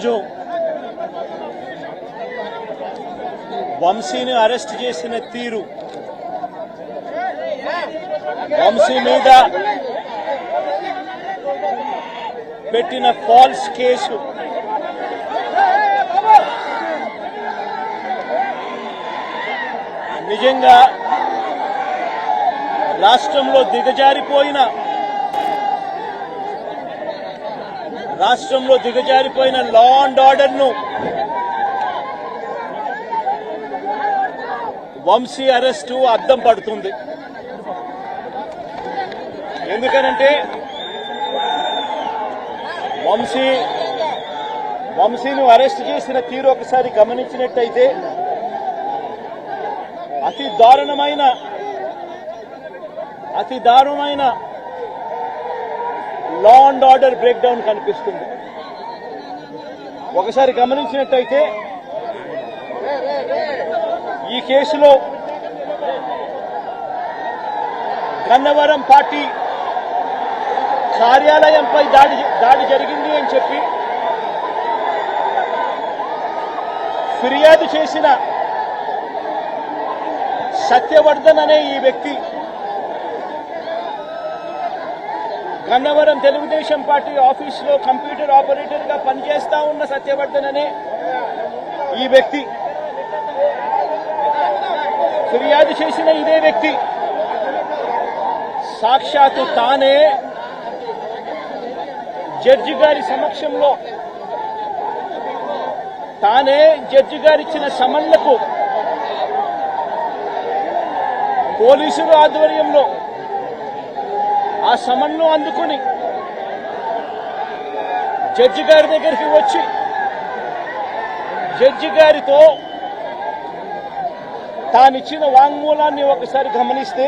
ఈరోజు వంశీని అరెస్ట్ చేసిన తీరు, వంశీ మీద పెట్టిన ఫాల్స్ కేసు నిజంగా రాష్ట్రంలో దిగజారిపోయిన లా అండ్ ఆర్డర్ను వంశీ అరెస్టు అద్దం పడుతుంది. ఎందుకనంటే వంశీని అరెస్ట్ చేసిన తీరు ఒకసారి గమనించినట్టయితే అతి దారుణమైన law and order break down కనిపిస్తుంది. ఒకసారి గమనించినట్టయితే ఈ కేసులో గన్నవరం పార్టీ కార్యాలయంపై దాడి జరిగింది అని చెప్పి ఫిర్యాదు చేసిన సత్యవర్ధన్ అనే ఈ వ్యక్తి, గన్నవరం తెలుగుదేశం పార్టీ ఆఫీసులో కంప్యూటర్ ఆపరేటర్ గా పనిచేస్తా ఉన్న సత్యవర్ధన్ అనే ఈ వ్యక్తి, ఫిర్యాదు చేసిన ఇదే వ్యక్తి సాక్షాత్తు తానే జడ్జి గారి సమక్షంలో జడ్జి గారిచ్చిన సమన్లకు పోలీసులు ఆధ్వర్యంలో ఆ సమన్ను అందుకుని జడ్జి గారి దగ్గరికి వచ్చి జడ్జి గారితో తానిచ్చిన వాంగ్మూలాన్ని ఒకసారి గమనిస్తే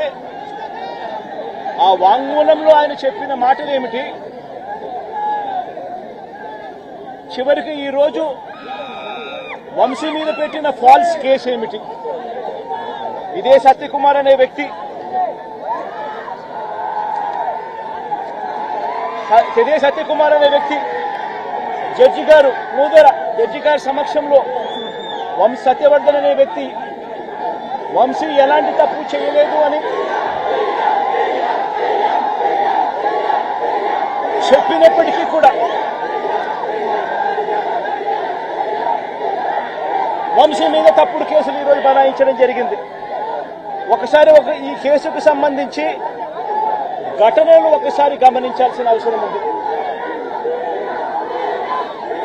ఆ వాంగ్మూలంలో ఆయన చెప్పిన మాటలేమిటి, చివరికి ఈరోజు వంశీ మీద పెట్టిన ఫాల్స్ కేసు ఏమిటి, ఇదే సత్యకుమార్ అనే వ్యక్తి జడ్జి గారు జడ్జి గారి సమక్షంలో సత్యవర్ధన్ అనే వ్యక్తి వంశీ ఎలాంటి తప్పు చేయలేదు అని చెప్పినప్పటికీ కూడా వంశీ మీద తప్పుడు కేసులు ఈరోజు బనాయించడం జరిగింది. ఒకసారి ఈ కేసుకు సంబంధించి ఘటనలు ఒకసారి గమనించాల్సిన అవసరం ఉంది.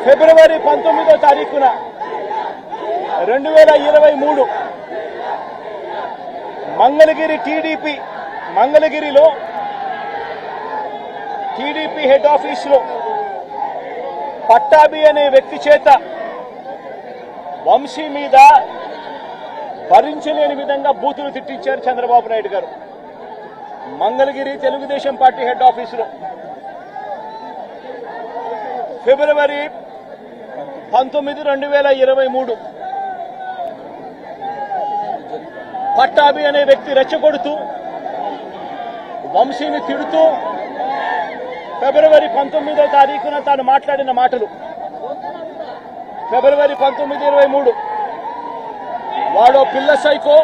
ఫిబ్రవరి 19వ తారీఖున 2023 మంగళగిరిలో టీడీపీ హెడ్ ఆఫీసులో పట్టాభి అనే వ్యక్తి చేత వంశీ మీద భరించలేని విధంగా బూతులు తిట్టించారు చంద్రబాబు నాయుడు గారు. మంగళగిరి తెలుగుదేశం పార్టీ హెడ్ ఆఫీసులో ఫిబ్రవరి 19, 2023 పట్టాభి అనే వ్యక్తి రెచ్చగొడుతూ వంశీని తిడుతూ ఫిబ్రవరి 19వ తారీఖున తాను మాట్లాడిన మాటలు, ఫిబ్రవరి 19, 23 వాడో పిల్ల సైకో,